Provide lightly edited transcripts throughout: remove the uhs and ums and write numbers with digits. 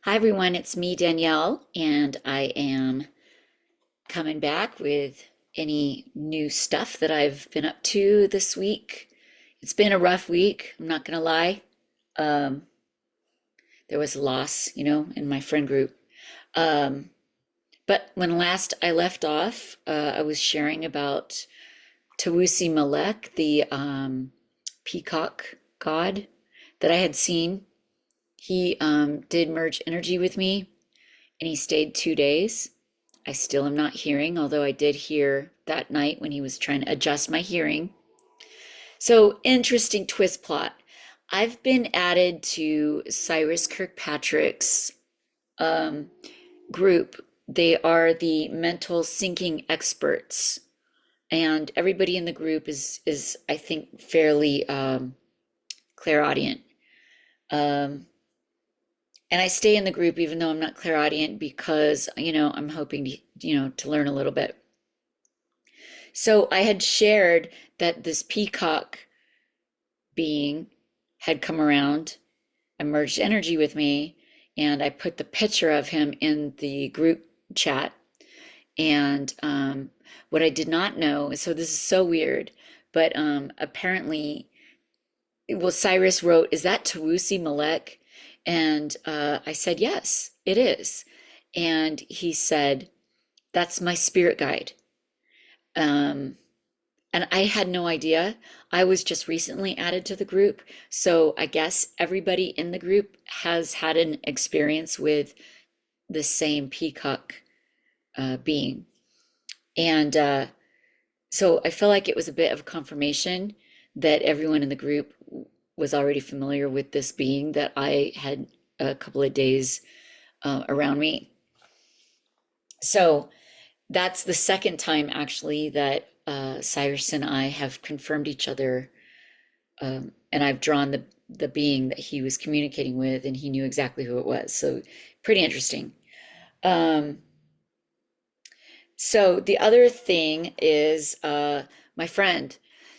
Hi everyone, it's me, Danielle, and I am coming back with any new stuff that I've been up to this week. It's been a rough week, I'm not gonna lie. Um, there was a loss, in my friend group. Um, but when last I left off, I was sharing about Tawusi Melek, the peacock god that I had seen. He did merge energy with me, and he stayed 2 days. I still am not hearing, although I did hear that night when he was trying to adjust my hearing. So, interesting twist plot. I've been added to Cyrus Kirkpatrick's um, group. They are the mental syncing experts, and everybody in the group is I think fairly clairaudient. Um, and I stay in the group even though I'm not clairaudient because I'm hoping to learn a little bit. So I had shared that this peacock being had come around, emerged energy with me, and I put the picture of him in the group chat. And what I did not know, so this is so weird, but apparently, well, Cyrus wrote, "Is that Tawusi Malek?" And I said, "Yes, it is." And he said, "That's my spirit guide." Um, And I had no idea. I was just recently added to the group. So I guess everybody in the group has had an experience with the same peacock being. And so I feel like it was a bit of confirmation that everyone in the group was already familiar with this being that I had a couple of days around me. So that's the second time actually that Cyrus and I have confirmed each other, and I've drawn the being that he was communicating with, and he knew exactly who it was. So pretty interesting. Um, so the other thing is my friend.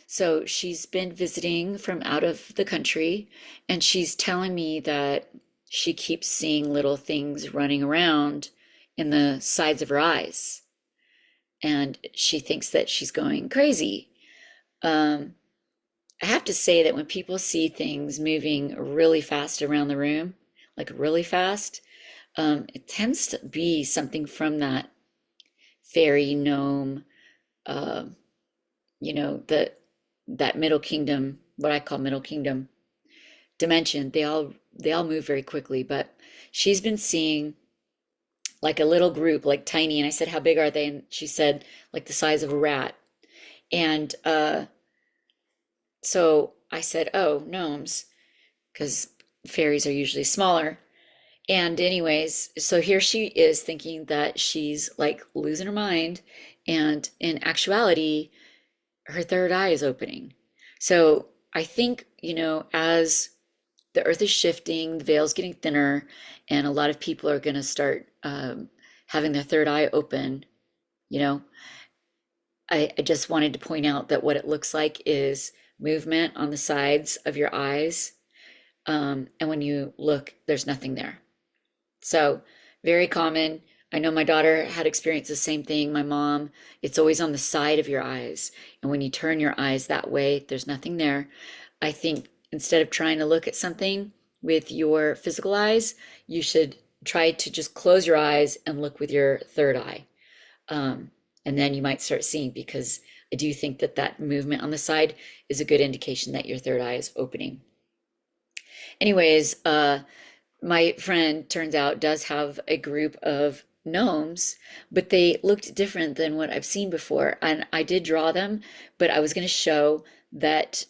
So she's been visiting from out of the country, and she's telling me that she keeps seeing little things running around in the sides of her eyes, and she thinks that she's going crazy. Um, I have to say that when people see things moving really fast around the room, like really fast, it tends to be something from that fairy gnome, uh, the that Middle Kingdom, what I call Middle Kingdom dimension. They all move very quickly, but she's been seeing like a little group, like tiny. And I said, "How big are they?" And she said, like the size of a rat. And so I said, "Oh, gnomes," because fairies are usually smaller. And anyways, so here she is thinking that she's like losing her mind, and in actuality, her third eye is opening. So I think, as the earth is shifting, the veil's getting thinner, and a lot of people are going to start having their third eye open, you know, I just wanted to point out that what it looks like is movement on the sides of your eyes. And when you look, there's nothing there. So, very common. I know my daughter had experienced the same thing. My mom, it's always on the side of your eyes. And when you turn your eyes that way, there's nothing there. I think instead of trying to look at something with your physical eyes, you should try to just close your eyes and look with your third eye. Um, and then you might start seeing, because I do think that that movement on the side is a good indication that your third eye is opening. Anyways, my friend turns out does have a group of gnomes, but they looked different than what I've seen before. And I did draw them, but I was going to show that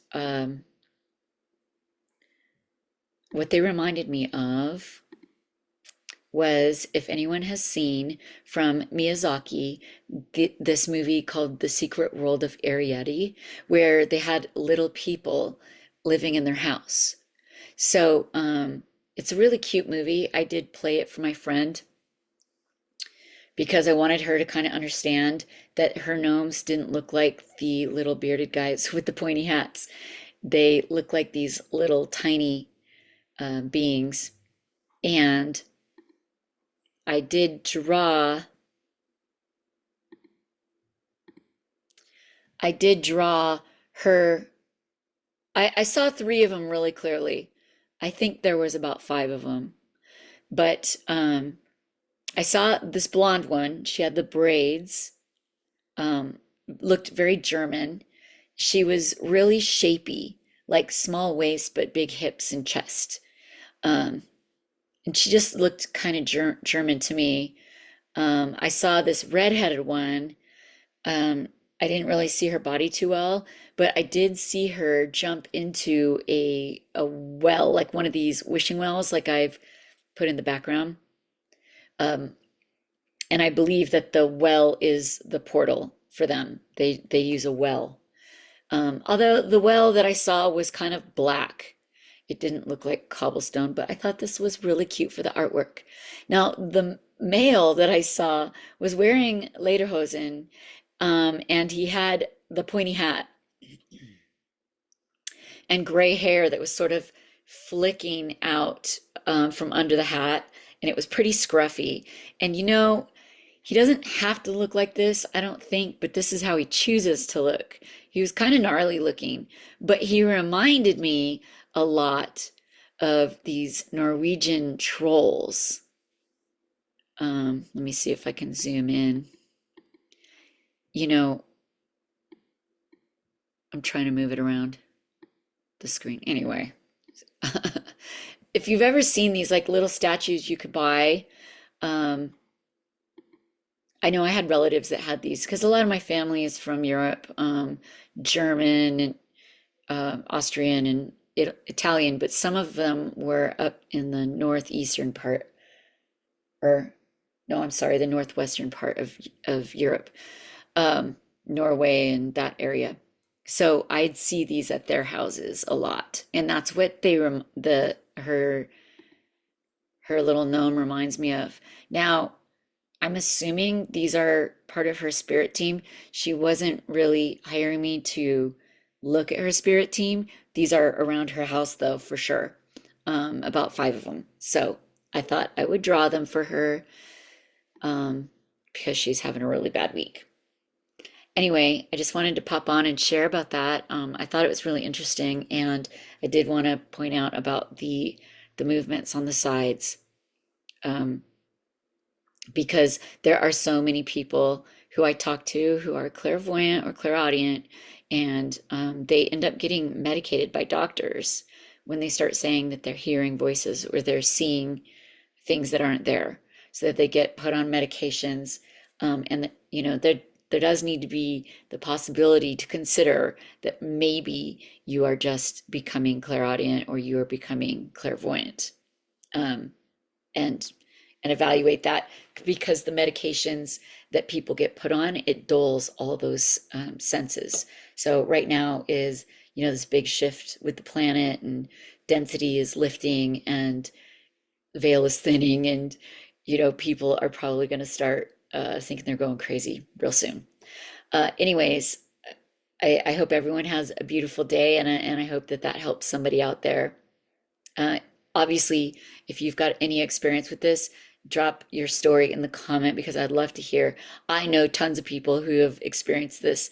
what they reminded me of was, if anyone has seen from Miyazaki, this movie called The Secret World of Arrietty, where they had little people living in their house. So it's a really cute movie. I did play it for my friend because I wanted her to kind of understand that her gnomes didn't look like the little bearded guys with the pointy hats. They look like these little tiny beings. And I did draw, I did draw her. I saw three of them really clearly. I think there was about five of them, but I saw this blonde one. She had the braids, looked very German. She was really shapy, like small waist but big hips and chest. Um, and she just looked kind of German to me. I saw this redheaded one. Um, I didn't really see her body too well, but I did see her jump into a well, like one of these wishing wells, like I've put in the background. Um, and I believe that the well is the portal for them. They use a well. Although the well that I saw was kind of black. It didn't look like cobblestone, but I thought this was really cute for the artwork. Now, the male that I saw was wearing lederhosen, and he had the pointy hat and gray hair that was sort of flicking out from under the hat, and it was pretty scruffy. And he doesn't have to look like this, I don't think, but this is how he chooses to look. He was kind of gnarly looking, but he reminded me a lot of these Norwegian trolls. Let me see if I can zoom in. You know, I'm trying to move it around the screen. Anyway, if you've ever seen these like little statues you could buy, um, I know I had relatives that had these because a lot of my family is from Europe, German and Austrian and Italian, but some of them were up in the northeastern part, or no, I'm sorry, the northwestern part of Europe, Norway and that area. So I'd see these at their houses a lot, and that's what the her little gnome reminds me of. Now, I'm assuming these are part of her spirit team. She wasn't really hiring me to look at her spirit team. These are around her house, though, for sure. About five of them. So I thought I would draw them for her because she's having a really bad week. Anyway, I just wanted to pop on and share about that. I thought it was really interesting, and I did want to point out about the movements on the sides. Um, because there are so many people who I talk to who are clairvoyant or clairaudient, and they end up getting medicated by doctors when they start saying that they're hearing voices or they're seeing things that aren't there, so that they get put on medications. And there does need to be the possibility to consider that maybe you are just becoming clairaudient or you are becoming clairvoyant. Um, and and evaluate that, because the medications that people get put on, it dulls all those senses. So right now is, this big shift with the planet, and density is lifting and veil is thinning, and people are probably going to start thinking they're going crazy real soon. Anyways, I hope everyone has a beautiful day, and I hope that that helps somebody out there. Uh, Obviously, if you've got any experience with this, drop your story in the comment, because I'd love to hear. I know tons of people who have experienced this.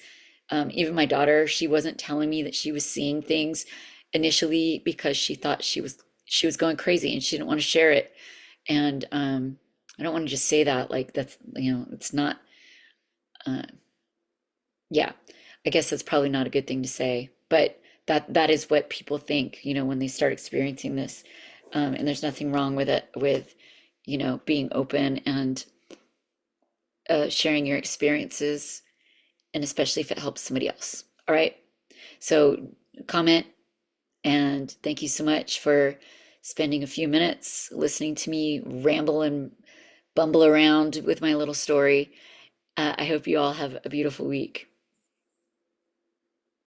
Even my daughter, she wasn't telling me that she was seeing things initially because she thought she was going crazy and she didn't want to share it. And I don't want to just say that like that's, it's not. Uh, yeah, I guess that's probably not a good thing to say, but that is what people think, when they start experiencing this. And there's nothing wrong with it, with, being open and sharing your experiences, and especially if it helps somebody else. All right. So comment, and thank you so much for spending a few minutes listening to me ramble and bumble around with my little story. I hope you all have a beautiful week.